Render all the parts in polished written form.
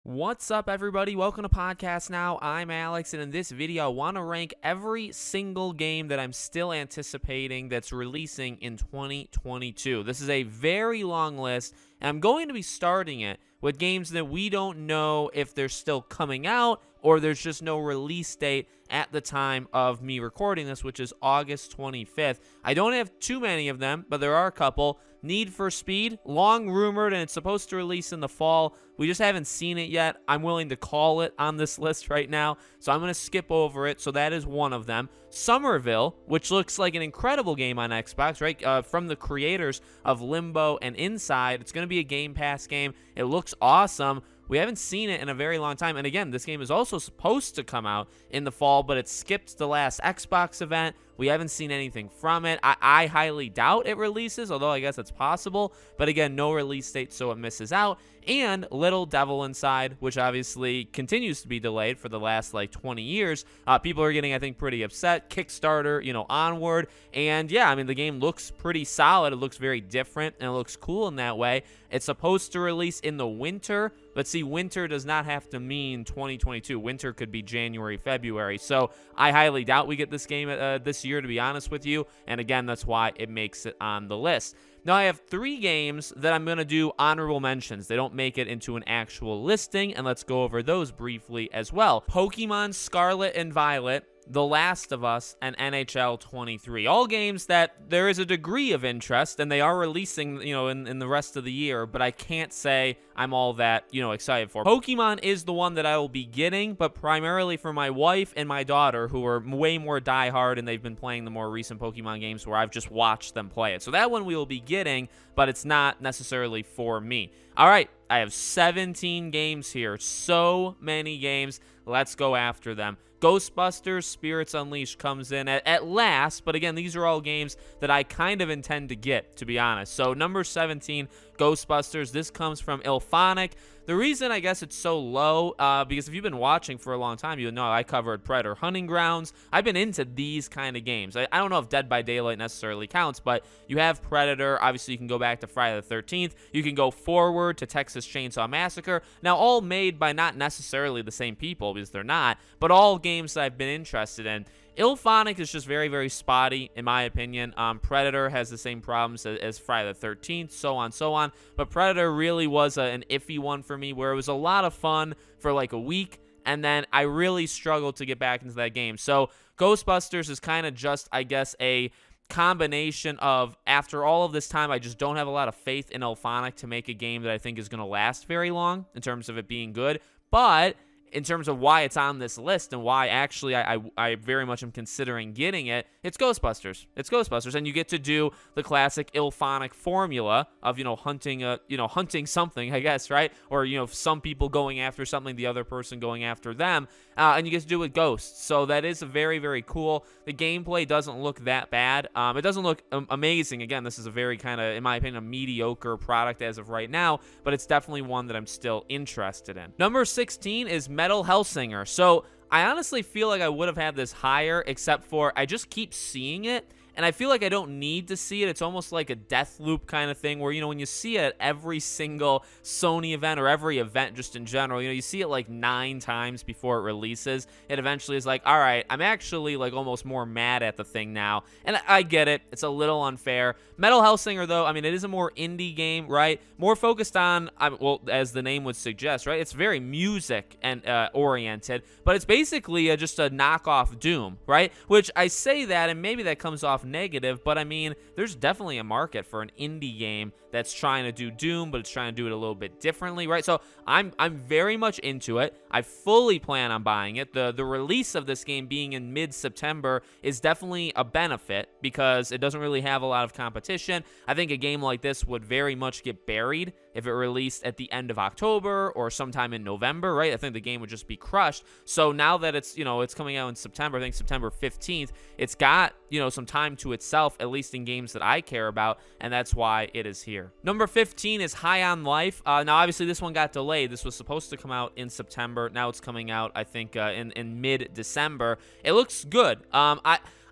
What's up, everybody? Welcome to Podcast Now. I'm Alex, and in this video, I want to rank every single game that I'm still anticipating that's releasing in 2022. This is a very long list, and I'm going to be starting it with games that we don't know if they're still coming out or there's just no release date at the time of me recording this, which is August 25th. I don't have too many of them, but there are a couple. Need for Speed, long rumored, and it's supposed to release in the fall. We just haven't seen it yet. I'm willing to call it on this list right now, so I'm going to skip over it. So that is one of them. Somerville, which looks like an incredible game on Xbox, right? From the creators of Limbo and Inside. It's going to be a Game Pass game. It looks awesome. We haven't seen it in a very long time. And again, this game is also supposed to come out in the fall, but it skipped the last Xbox event. We haven't seen anything from it. I highly doubt it releases, although I guess it's possible. But again, no release date, so it misses out. And Little Devil Inside, which obviously continues to be delayed for the last, 20 years. People are getting, I think, pretty upset. Kickstarter, onward. And yeah, I mean, the game looks pretty solid. It looks very different, and it looks cool in that way. It's supposed to release in the winter, but see, winter does not have to mean 2022. Winter could be January, February. So I highly doubt we get this game this year, to be honest with you. And again, that's why it makes it on the list. Now, I have 3 games that I'm going to do honorable mentions. They don't make it into an actual listing, and let's go over those briefly as well. Pokemon Scarlet and Violet, The Last of Us, and NHL 23. All games that there is a degree of interest, and they are releasing, in the rest of the year, but I can't say I'm all that, excited for. Pokemon is the one that I will be getting, but primarily for my wife and my daughter, who are way more diehard, and they've been playing the more recent Pokemon games where I've just watched them play it. So that one we will be getting, but it's not necessarily for me. All right, I have 17 games here. So many games. Let's go after them. Ghostbusters Spirits Unleashed comes in at last, but again, these are all games that I kind of intend to get, to be honest. So number 17, Ghostbusters. This comes from Ilphonic. The reason I guess it's so low, because if you've been watching for a long time, you know I covered Predator Hunting Grounds. I've been into these kind of games. I don't know if Dead by Daylight necessarily counts, but you have Predator. Obviously, you can go back to Friday the 13th. You can go forward to Texas Chainsaw Massacre. Now, all made by not necessarily the same people, because they're not, but all games that I've been interested in. Ilphonic is just very, very spotty, in my opinion. Predator has the same problems as Friday the 13th, so on, so on. But Predator really was an iffy one for me, where it was a lot of fun for like a week, and then I really struggled to get back into that game. So Ghostbusters is kind of just, I guess, a combination of, after all of this time, I just don't have a lot of faith in Ilphonic to make a game that I think is going to last very long in terms of it being good. But in terms of why it's on this list and why actually I very much am considering getting it, it's Ghostbusters. It's Ghostbusters, and you get to do the classic Ilphonic formula of, hunting something, I guess, right? Or, some people going after something, the other person going after them, and you get to do it with ghosts. So that is very, very cool. The gameplay doesn't look that bad. It doesn't look amazing. Again, this is a very kind of, in my opinion, a mediocre product as of right now, but it's definitely one that I'm still interested in. Number 16 is Metal Hellsinger. So I honestly feel like I would have had this higher, except for I just keep seeing it, and I feel like I don't need to see it. It's almost like a death loop kind of thing where, when you see it at every single Sony event or every event just in general, you see it like 9 times before it releases. It eventually is like, all right, I'm actually like almost more mad at the thing now. And I get it. It's a little unfair. Metal Hellsinger, though, I mean, it is a more indie game, right? More focused on, well, as the name would suggest, right? It's very music and oriented, but it's basically just a knockoff Doom, right? Which I say that, and maybe that comes off negative, but I mean, there's definitely a market for an indie game that's trying to do Doom, but it's trying to do it a little bit differently, right? So I'm very much into it. I fully plan on buying it. The release of this game being in mid-September is definitely a benefit because it doesn't really have a lot of competition. I think a game like this would very much get buried if it released at the end of October or sometime in November, right? I think the game would just be crushed. So now that it's, it's coming out in September, I think September 15th, it's got, some time to itself, at least in games that I care about, and that's why it is here. Number 15 is High on Life. Now, obviously, this one got delayed. This was supposed to come out in September. Now it's coming out, I think, in mid-December. It looks good.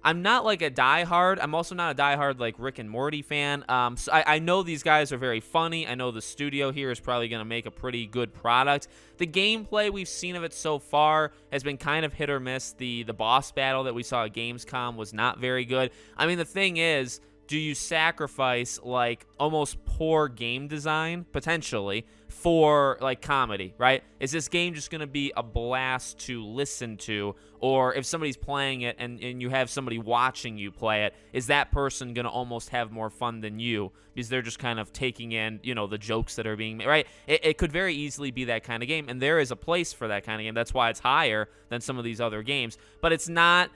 I'm not like a diehard. I'm also not a diehard like Rick and Morty fan. So I know these guys are very funny. I know the studio here is probably going to make a pretty good product. The gameplay we've seen of it so far has been kind of hit or miss. The boss battle that we saw at Gamescom was not very good. I mean, the thing is, do you sacrifice like almost poor game design potentially for like comedy, right? Is this game just going to be a blast to listen to? Or if somebody's playing it and you have somebody watching you play it, is that person going to almost have more fun than you because they're just kind of taking in, you know, the jokes that are being made, right? It could very easily be that kind of game, and there is a place for that kind of game. That's why it's higher than some of these other games, but it's not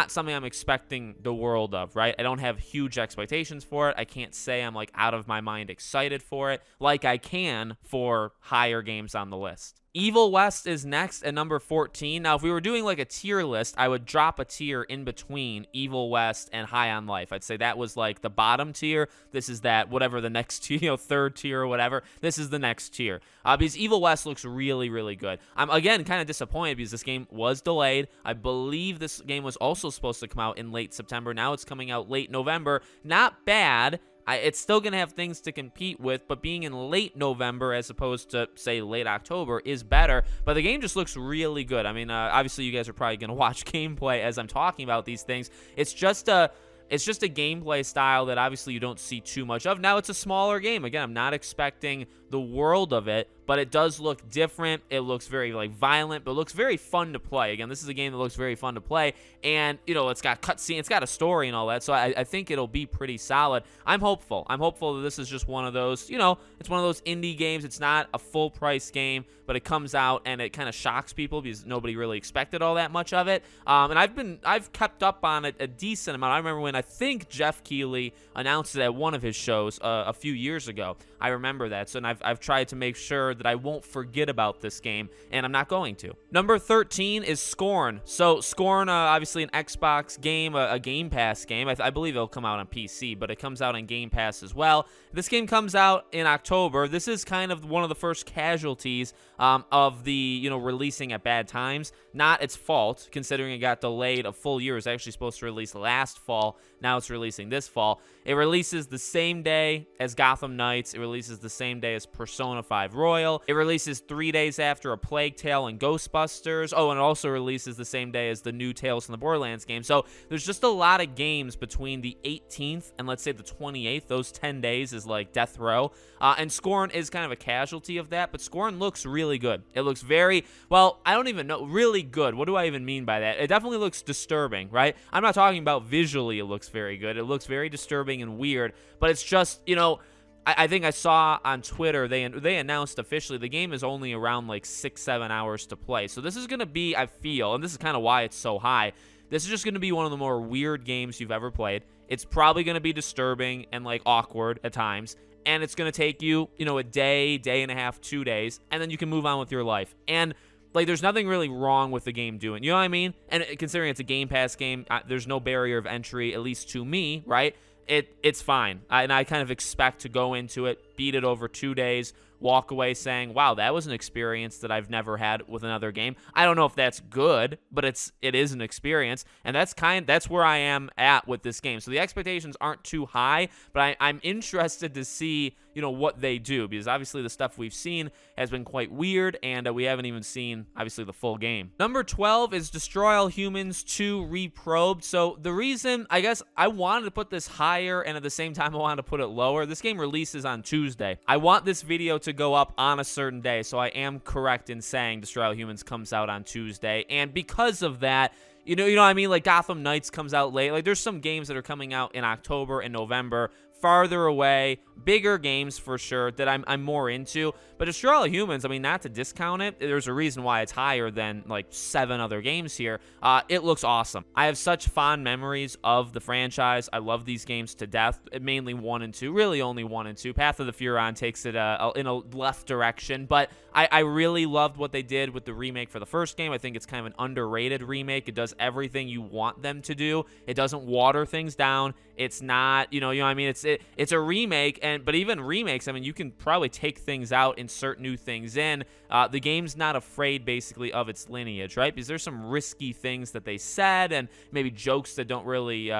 something I'm expecting the world of, right? I don't have huge expectations for it. I can't say I'm like out of my mind excited for it like I can for higher games on the list. Evil West is next at number 14. Now, if we were doing like a tier list, I would drop a tier in between Evil West and High on Life. I'd say that was like the bottom tier. This is that whatever the next tier, you know, third tier or whatever. This is the next tier. Because Evil West looks really, really good. I'm, again, kind of disappointed because this game was delayed. I believe this game was also supposed to come out in late September. Now it's coming out late November. Not bad. It's still going to have things to compete with, but being in late November as opposed to, say, late October is better. But the game just looks really good. I mean, obviously you guys are probably going to watch gameplay as I'm talking about these things. It's just a gameplay style that obviously you don't see too much of. Now, it's a smaller game. Again, I'm not expecting the world of it, but it does look different. It looks very like violent, but it looks very fun to play. Again, this is a game that looks very fun to play, and you know, it's got cutscene, it's got a story and all that, so I think it'll be pretty solid. I'm hopeful that this is just one of those, you know, it's one of those indie games. It's not a full price game, but it comes out and it kind of shocks people because nobody really expected all that much of it. And I've kept up on it a decent amount. I remember when I think Jeff Keighley announced it at one of his shows a few years ago. I remember that. So and I've tried to make sure that I won't forget about this game, and I'm not going to. Number 13 is Scorn. So Scorn, obviously an Xbox game, a Game Pass game. I believe it'll come out on PC, but it comes out on Game Pass as well. This game comes out in October. This is kind of one of the first casualties of the, you know, releasing at bad times. Not its fault, considering it got delayed a full year. It was actually supposed to release last fall. Now it's releasing this fall. It releases the same day as Gotham Knights. It releases the same day as Persona 5 Royal. It releases 3 days after A Plague Tale and Ghostbusters. Oh, and it also releases the same day as the new Tales from the Borderlands game. So there's just a lot of games between the 18th and let's say the 28th. Those 10 days is like death row. And Scorn is kind of a casualty of that, but Scorn looks really good. It looks very, well, I don't even know, really good. What do I even mean by that? It definitely looks disturbing, right? I'm not talking about visually it looks very good. It looks very disturbing and weird, but it's just, you know, I think I saw on Twitter, they announced officially the game is only around like 6-7 hours to play. So this is going to be, I feel, and this is kind of why it's so high, this is just going to be one of the more weird games you've ever played. It's probably going to be disturbing and like awkward at times. And it's going to take you, you know, a day, day and a half, 2 days, and then you can move on with your life. And like, there's nothing really wrong with the game doing, you know what I mean? And considering it's a Game Pass game, there's no barrier of entry, at least to me, right? It's fine. And I kind of expect to go into it, beat it over 2 days, walk away saying, wow, that was an experience that I've never had with another game. I don't know if that's good, but it is an experience, and that's where I am at with this game. So the expectations aren't too high, but I'm interested to see, you know, what they do, because obviously the stuff we've seen has been quite weird, and we haven't even seen, obviously, the full game. Number 12 is Destroy All Humans 2 Reprobed. So the reason, I guess, I wanted to put this higher, and at the same time I wanted to put it lower, this game releases on Tuesday. I want this video to go up on a certain day, so I am correct in saying Destroy All Humans comes out on Tuesday, and because of that, you know what I mean? Like, Gotham Knights comes out late. Like, there's some games that are coming out in October and November, farther away, bigger games for sure that I'm more into. But Destroy All Humans, I mean, not to discount it, there's a reason why it's higher than like 7 other games here. It looks awesome. I have such fond memories of the franchise. I love these games to death, mainly 1 and 2, really only 1 and 2. Path of the Furon takes it in a left direction, but I really loved what they did with the remake for the first game. I think it's kind of an underrated remake. It does everything you want them to do. It doesn't water things down. It's not, you know what I mean? It's it's a remake, but even remakes, I mean, you can probably take things out, insert new things in. The game's not afraid, basically, of its lineage, right? Because there's some risky things that they said, and maybe jokes that don't really,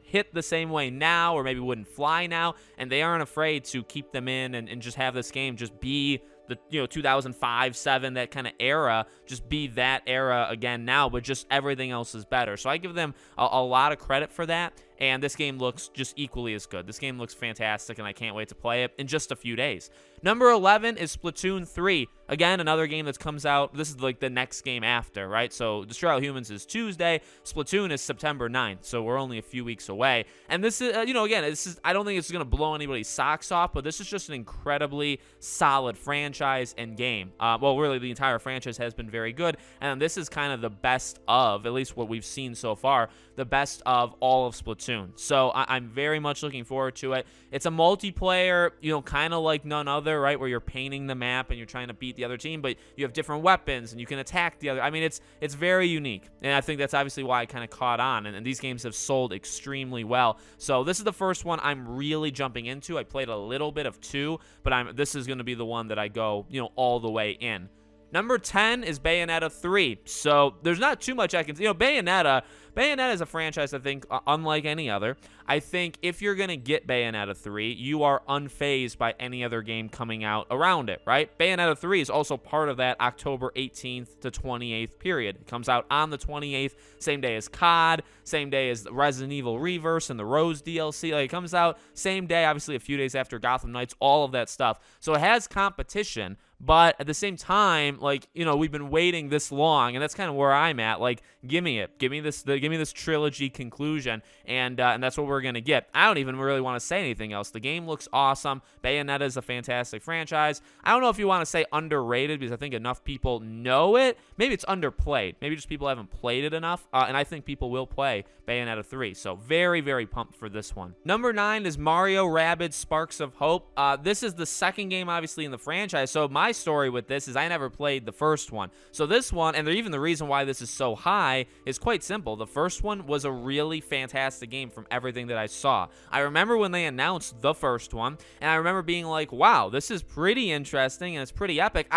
hit the same way now, or maybe wouldn't fly now, and they aren't afraid to keep them in and just have this game just be the 2005, 7, that kind of era, just be that era again now, but just everything else is better. So I give them a lot of credit for that, and this game looks just equally as good. This game looks fantastic, and I can't wait to play it in just a few days. Number 11 is Splatoon 3. Again, another game that comes out. This is like the next game after, right? So Destroy All Humans is Tuesday. Splatoon is September 9th, so we're only a few weeks away. And this is, again, I don't think it's going to blow anybody's socks off, but this is just an incredibly solid franchise and game. Well, really, the entire franchise has been very good, and this is kind of the best of, at least what we've seen so far, the best of all of Splatoon. So I'm very much looking forward to it. It's a multiplayer, kind of like none other, right, where you're painting the map and you're trying to beat the other team, but you have different weapons and you can attack the other. I mean, it's very unique, and I think that's obviously why I kind of caught on, and these games have sold extremely well. So this is the first one I'm really jumping into. I played a little bit of 2, but this is going to be the one that I go, all the way in. Number 10 is Bayonetta 3. So there's not too much I can say. Bayonetta is a franchise, I think, unlike any other. I think if you're going to get Bayonetta 3, you are unfazed by any other game coming out around it, right? Bayonetta 3 is also part of that October 18th to 28th period. It comes out on the 28th, same day as COD, same day as Resident Evil Reverse and the Rose DLC. Like, it comes out same day, obviously a few days after Gotham Knights, all of that stuff. So it has competition. But at the same time, we've been waiting this long, and that's kind of where I'm at. Like, give me it. Give me this trilogy conclusion, and that's what we're going to get. I don't even really want to say anything else. The game looks awesome. Bayonetta is a fantastic franchise. I don't know if you want to say underrated, because I think enough people know it. Maybe it's underplayed. Maybe just people haven't played it enough, and I think people will play Bayonetta 3. So very, very pumped for this one. Number 9 is Mario Rabbids Sparks of Hope. This is the second game, obviously, in the franchise. So my story with this is I never played the first one. So this one, and even the reason why this is so high, is quite simple. The first one was a really fantastic game from everything that I saw. I remember when they announced the first one, and I remember being like, wow, this is pretty interesting, and it's pretty epic.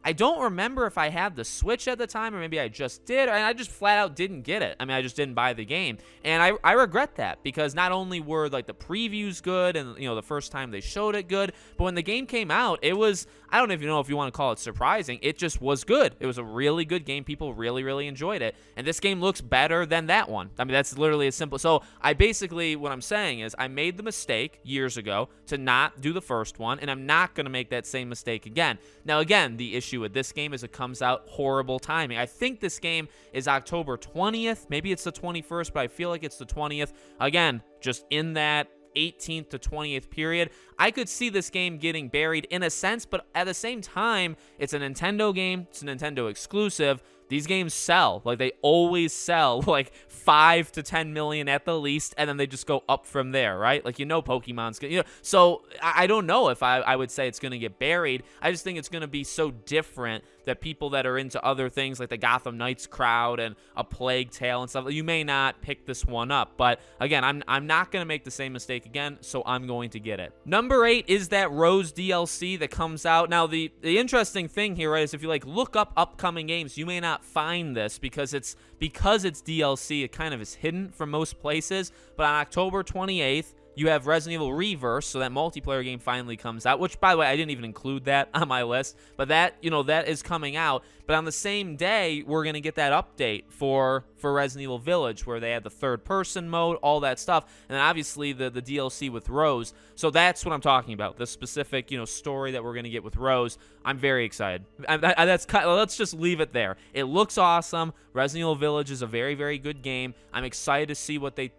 I don't remember if I had the Switch at the time, or maybe I just did, and I just flat out didn't get it. I mean, I just didn't buy the game, and I regret that, because not only were the previews good, and the first time they showed it good, but when the game came out, it was, I don't even know if you want to call it surprising, it just was good. It was a really good game. People really, really enjoyed it, and this game looks better than that one. I mean, that's literally as simple. So what I'm saying is I made the mistake years ago to not do the first one, and I'm not going to make that same mistake again. Now, again, the issue with this game is it comes out horrible timing. I think this game is October 20th. Maybe it's the 21st, but I feel like it's the 20th. Again, just in that 18th to 20th period. I could see this game getting buried in a sense, but at the same time, it's a Nintendo game. It's a Nintendo exclusive. These games sell. They always sell 5 to 10 million at the least, and then they just go up from there, right? Pokemon's gonna, so I don't know if I would say it's gonna get buried. I just think it's gonna be so different that people that are into other things like the Gotham Knights crowd and A Plague Tale and stuff, you may not pick this one up. But again, I'm not gonna make the same mistake again, so I'm going to get it. Number 8 is that Rose DLC that comes out. Now, the interesting thing here, right, is if you look up upcoming games, you may not find this because it's DLC. It kind of is hidden from most places. But on October 28th, you have Resident Evil Reverse, so that multiplayer game finally comes out, which, by the way, I didn't even include that on my list, but that is coming out. But on the same day, we're going to get that update for Resident Evil Village, where they had the third-person mode, all that stuff, and then obviously the DLC with Rose. So that's what I'm talking about, the specific, story that we're going to get with Rose. I'm very excited. Let's just leave it there. It looks awesome. Resident Evil Village is a very, very good game. I'm excited to see what they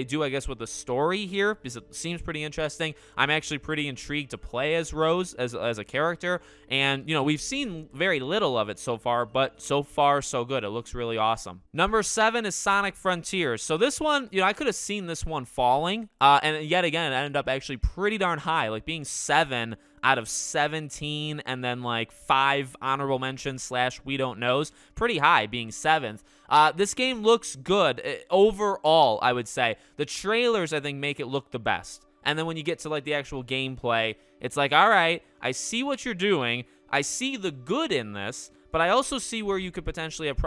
do, I guess, with the story here, because it seems pretty interesting. I'm actually pretty intrigued to play as Rose, as a character, and, we've seen very little of it so far, but so far, so good. It looks really awesome. Number 7 is Sonic Frontiers. So this one, I could have seen this one falling, and yet again, it ended up actually pretty darn high, being 7 out of 17, and then 5 honorable mentions / we don't knows. Pretty high, being 7th. This game looks good. Overall, I would say. The trailers, I think, make it look the best. And then when you get to like the actual gameplay, it's like, all right, I see what you're doing. I see the good in this, but I also see where you could potentially have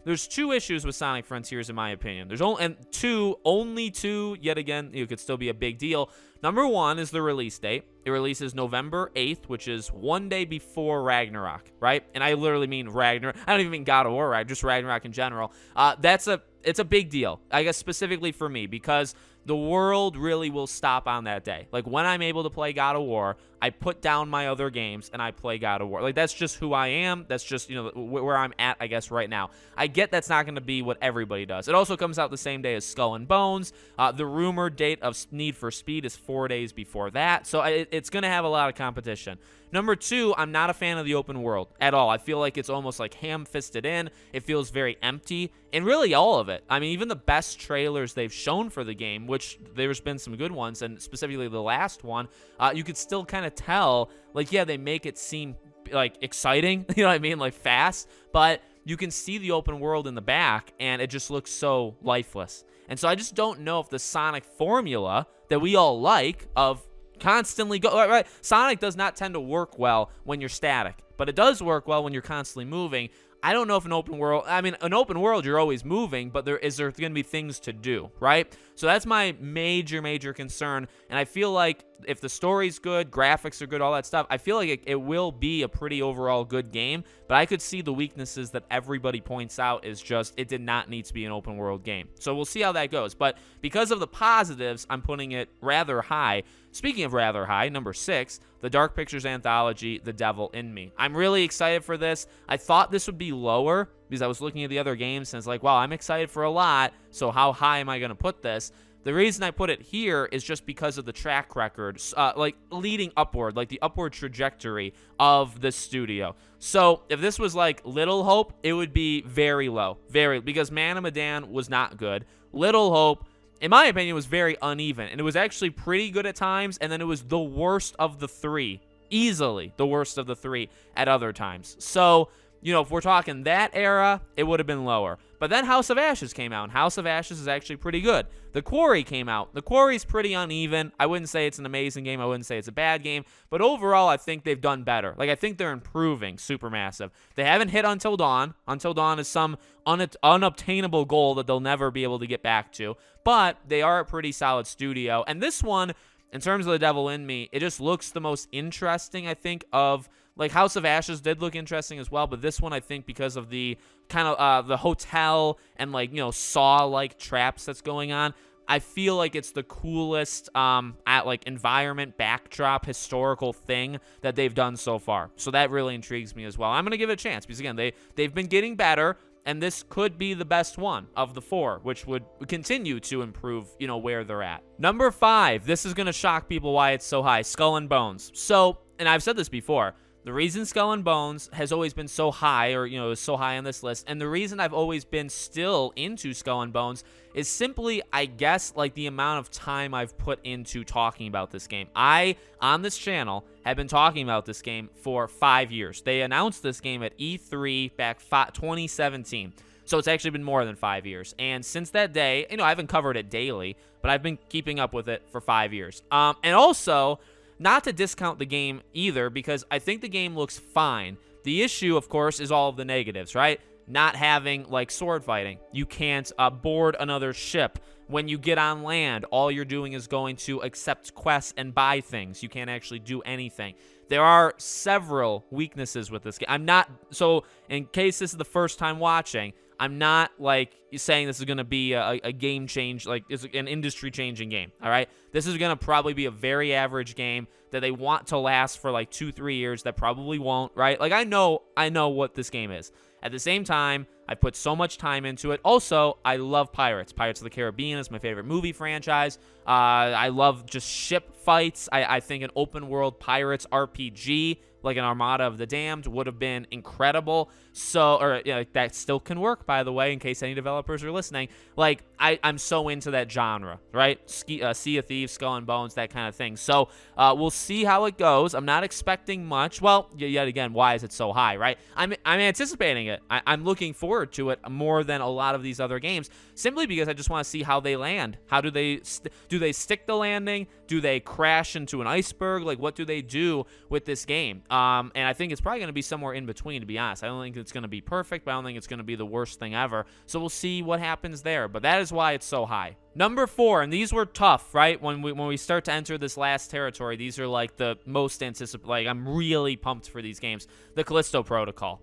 there's two issues with Sonic Frontiers in my opinion. There's only two, yet again, it could still be a big deal. Number one is the release date. It releases November 8th, which is one day before Ragnarok, right? And I literally mean Ragnarok. I don't even mean God of War, right? Just Ragnarok in general. It's a big deal, I guess, specifically for me, because the world really will stop on that day. Like, when I'm able to play God of War, I put down my other games and I play God of War. Like, that's just who I am. That's just, where I'm at, I guess, right now. I get that's not going to be what everybody does. It also comes out the same day as Skull and Bones. The rumored date of Need for Speed is 4 days before that. So it's going to have a lot of competition. Number two, I'm not a fan of the open world at all. I feel like it's almost like ham-fisted in. It feels very empty. And really all of it. I mean, even the best trailers they've shown for the game, which there's been some good ones, and specifically the last one, you could still kind of tell, like, yeah, they make it seem, like, exciting, you know what I mean, like, fast, but you can see the open world in the back, and it just looks so lifeless. And so I just don't know if the Sonic formula that we all like of constantly right, Sonic does not tend to work well when you're static, but it does work well when you're constantly moving. I don't know if an open world, you're always moving, but there going to be things to do, right? So that's my major concern, and I feel like if the story's good, graphics are good, all that stuff, I feel like it will be a pretty overall good game, but I could see the weaknesses that everybody points out is just it did not need to be an open world game. So we'll see how that goes, but because of the positives, I'm putting it rather high. Speaking of rather high, number 6, the Dark Pictures Anthology, The Devil in Me. I'm really excited for this. I thought this would be lower because I was looking at the other games and it's like, wow, I'm excited for a lot, so how high am I going to put this? The reason I put it here is just because of the track record, like leading upward, like the upward trajectory of the studio. So if this was like Little Hope, it would be very low, because Man of Medan was not good. Little Hope, in my opinion, was very uneven, and it was actually pretty good at times, and then it was the worst of the three, easily the worst of the three at other times. So, if we're talking that era, it would have been lower. But then House of Ashes came out, and House of Ashes is actually pretty good. The Quarry came out. The Quarry's pretty uneven. I wouldn't say it's an amazing game. I wouldn't say it's a bad game. But overall, I think they've done better. Like, I think they're improving Supermassive. They haven't hit Until Dawn. Until Dawn is some unobtainable goal that they'll never be able to get back to. But they are a pretty solid studio. And this one, in terms of The Devil in Me, it just looks the most interesting, I think, of... Like, House of Ashes did look interesting as well, but this one, I think, because of the kind of the hotel and, like, Saw-like traps that's going on, I feel like it's the coolest environment, backdrop, historical thing that they've done so far. So that really intrigues me as well. I'm going to give it a chance because, again, they've been getting better, and this could be the best one of the 4, which would continue to improve, where they're at. Number 5, this is going to shock people why it's so high, Skull and Bones. So, and I've said this before, the reason Skull and Bones has always been so high, or, is so high on this list, and the reason I've always been still into Skull and Bones is simply, I guess, like the amount of time I've put into talking about this game. I, on this channel, have been talking about this game for 5 years. They announced this game at E3 back 2017. So it's actually been more than 5 years. And since that day, I haven't covered it daily, but I've been keeping up with it for 5 years. And also... Not to discount the game either, because I think the game looks fine. The issue, of course, is all of the negatives, right? Not having, like, sword fighting. You can't board another ship. When you get on land, all you're doing is going to accept quests and buy things. You can't actually do anything. There are several weaknesses with this game. So in case this is the first time watching, I'm not, like, saying this is going to be a game change, like, it's an industry-changing game, all right? This is going to probably be a very average game that they want to last for, like, 2-3 years that probably won't, right? Like, I know what this game is. At the same time, I put so much time into it. Also, I love Pirates. Pirates of the Caribbean is my favorite movie franchise. I love just ship fights. I think an open-world Pirates RPG like an Armada of the Damned would have been incredible. So, or that still can work, by the way, in case any developers are listening. Like, I'm so into that genre, right? Sea of Thieves, Skull and Bones, that kind of thing. So we'll see how it goes. I'm not expecting much. Well, yet again, why is it so high, right? I'm anticipating it. I'm looking forward to it more than a lot of these other games, simply because I just want to see how they land. How do they stick the landing? Do they crash into an iceberg? Like, what do they do with this game? And I think it's probably going to be somewhere in between, to be honest. I don't think it's going to be perfect, but I don't think it's going to be the worst thing ever. So we'll see what happens there. But that is why it's so high. Number 4, and these were tough, right? When we start to enter this last territory, these are like the most anticipated. Like, I'm really pumped for these games. The Callisto Protocol.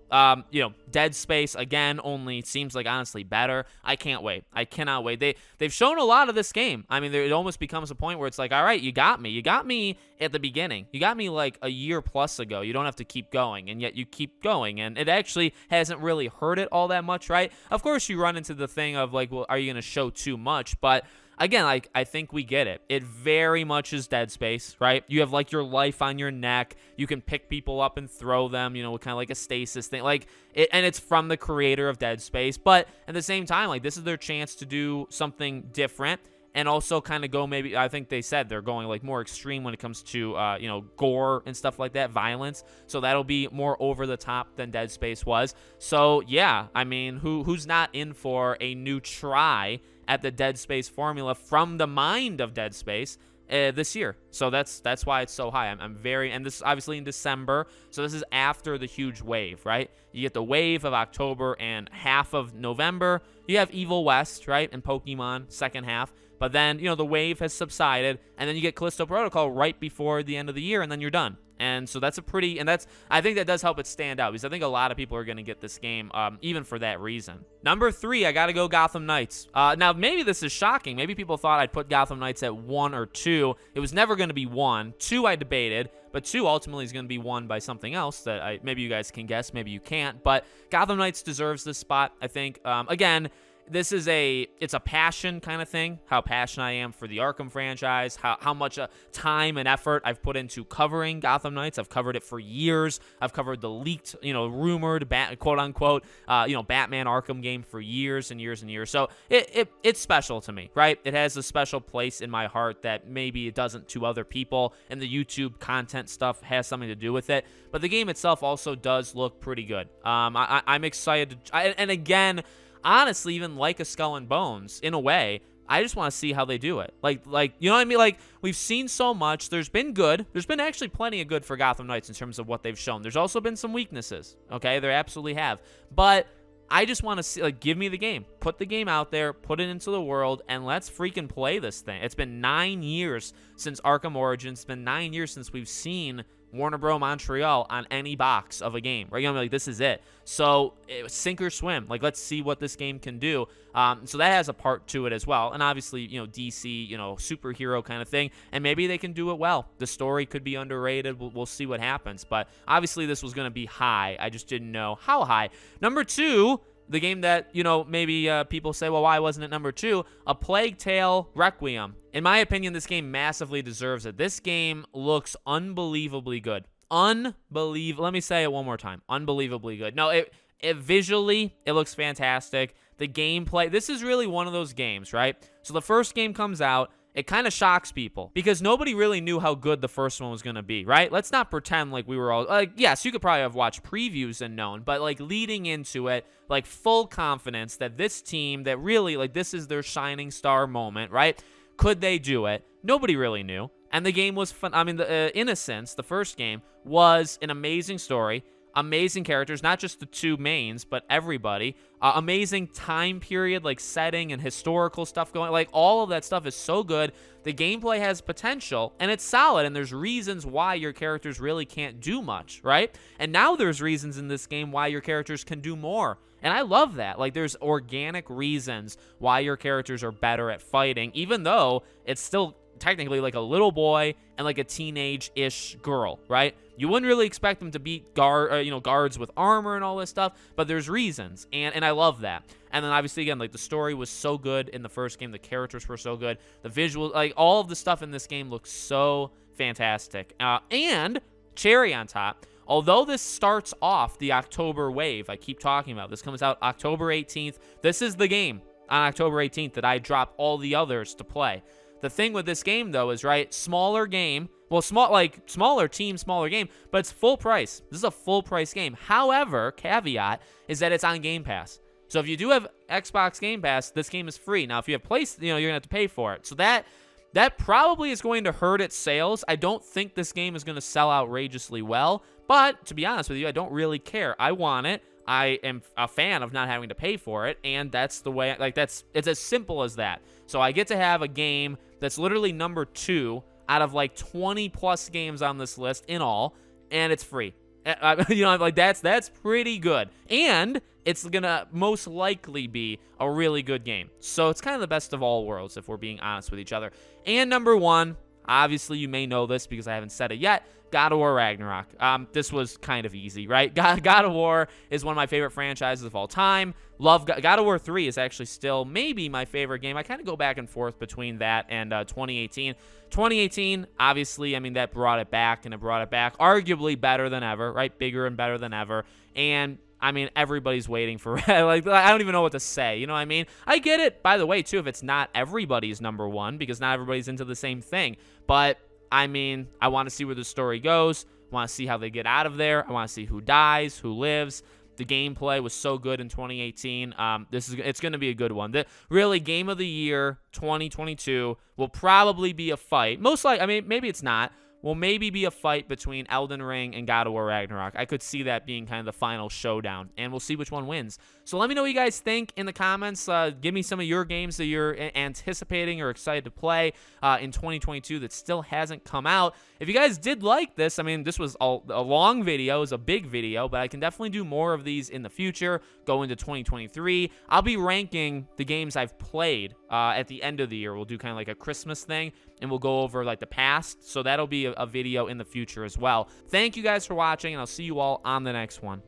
Dead Space again. Only seems like honestly better. I can't wait. I cannot wait. They've shown a lot of this game. I mean, it almost becomes a point where it's like, all right, you got me. You got me at the beginning. You got me like a year plus ago. You don't have to keep going, and yet you keep going, and it actually hasn't really hurt it all that much, right? Of course, you run into the thing of like, well, are you going to show too much? But again, like, I think we get it. It very much is Dead Space, right? You have like your life on your neck. You can pick people up and throw them, kind of like a stasis thing. Like, and it's from the creator of Dead Space. But at the same time, like, this is their chance to do something different. And also kind of go, maybe, I think they said they're going like more extreme when it comes to, gore and stuff like that, violence. So that'll be more over the top than Dead Space was. So yeah, I mean, who's not in for a new try at the Dead Space formula from the mind of Dead Space this year? So that's why it's so high. I'm very, and this is obviously in December, so this is after the huge wave, right? You get the wave of October and half of November. You have Evil West, right, and Pokemon second half. But then, the wave has subsided, and then you get Callisto Protocol right before the end of the year, and then you're done. And so that's I think that does help it stand out, because I think a lot of people are going to get this game, even for that reason. Number 3, I got to go Gotham Knights. Now, maybe this is shocking. Maybe people thought I'd put Gotham Knights at 1 or 2. It was never going to be 1. 2, I debated, but 2 ultimately is going to be won by something else that maybe you guys can guess, maybe you can't. But Gotham Knights deserves this spot, I think. Again, it's a passion kind of thing, how passionate I am for the Arkham franchise, how much time and effort I've put into covering Gotham Knights. I've covered it for years. I've covered the leaked, rumored, quote unquote, Batman Arkham game for years and years and years. So it's special to me, right? It has a special place in my heart that maybe it doesn't to other people, and the YouTube content stuff has something to do with it. But the game itself also does look pretty good. I'm excited and again, honestly, even like a Skull and Bones, in a way, I just want to see how they do it. Like, you know what I mean? Like, we've seen so much. There's been good. There's been actually plenty of good for Gotham Knights in terms of what they've shown. There's also been some weaknesses, okay? There absolutely have. But I just want to see, like, give me the game. Put the game out there, put it into the world, and let's freaking play this thing. It's been 9 years since Arkham Origins. It's been 9 years since we've seen Warner Bros. Montreal on any box of a game, right? Like, this is it. So sink or swim. Like, let's see what this game can do. So that has a part to it as well. And obviously, DC, superhero kind of thing. And maybe they can do it well. The story could be underrated. We'll see what happens. But obviously, this was going to be high. I just didn't know how high. Number 2, the game that, maybe people say, well, why wasn't it number 2? A Plague Tale Requiem. In my opinion, this game massively deserves it. This game looks unbelievably good. Let me say it one more time. Unbelievably good. No, it visually, it looks fantastic. The gameplay, this is really one of those games, right? So the first game comes out. It kind of shocks people because nobody really knew how good the first one was going to be, right? Let's not pretend like we were all, like, yes, you could probably have watched previews and known, but like leading into it, like full confidence that this team that really, like, this is their shining star moment, right? Could they do it? Nobody really knew. And the game was fun. I mean, in a sense, the first game was an amazing story, amazing characters, not just the 2 mains, but everybody. Amazing time period, like setting and historical stuff going. Like, all of that stuff is so good. The gameplay has potential, and it's solid, and there's reasons why your characters really can't do much, right? And now there's reasons in this game why your characters can do more. And I love that. Like, there's organic reasons why your characters are better at fighting, even though it's still technically like a little boy and like a teenage-ish girl, right? You wouldn't really expect them to beat guards with armor and all this stuff, but there's reasons, and I love that. And then obviously, again, like, the story was so good in the first game, the characters were so good, the visuals, like, all of the stuff in this game looks so fantastic. And cherry on top, although this starts off the October wave I keep talking about, this comes out October 18th. This is the game on October 18th that I drop all the others to play. The thing with this game, though, is, right, smaller game. Well, smaller team, smaller game, but it's full price. This is a full price game. However, caveat is that it's on Game Pass. So if you do have Xbox Game Pass, this game is free. Now, if you have you're going to have to pay for it. So that probably is going to hurt its sales. I don't think this game is going to sell outrageously well, but to be honest with you, I don't really care. I want it. I am a fan of not having to pay for it, and that's the way, it's as simple as that. So I get to have a game that's literally number 2 out of 20 plus games on this list in all, and it's free. That's pretty good. And it's gonna most likely be a really good game. So it's kind of the best of all worlds, if we're being honest with each other. And number 1, obviously you may know this because I haven't said it yet, God of War Ragnarok. This was kind of easy, right? God of War is one of my favorite franchises of all time. Love God of War 3 is actually still maybe my favorite game. I kind of go back and forth between that and 2018. 2018, obviously, I mean, that brought it back, and it brought it back arguably better than ever, right? Bigger and better than ever. And I mean, everybody's waiting for I don't even know what to say. You know what I mean? I get it, by the way, too, if it's not everybody's number 1, because not everybody's into the same thing. But I mean, I want to see where the story goes. I want to see how they get out of there. I want to see who dies, who lives. The gameplay was so good in 2018. It's going to be a good one. The really game of the year 2022 will probably be a fight. Most likely, I mean, maybe it's not. Will maybe be a fight between Elden Ring and God of War Ragnarok. I could see that being kind of the final showdown, and we'll see which one wins. So let me know what you guys think in the comments. Give me some of your games that you're anticipating or excited to play in 2022 that still hasn't come out. If you guys did like this, I mean, this was a long video. It was a big video, but I can definitely do more of these in the future, go into 2023. I'll be ranking the games I've played at the end of the year. We'll do kind of like a Christmas thing, and we'll go over the past. So that'll be a video in the future as well. Thank you guys for watching, and I'll see you all on the next one.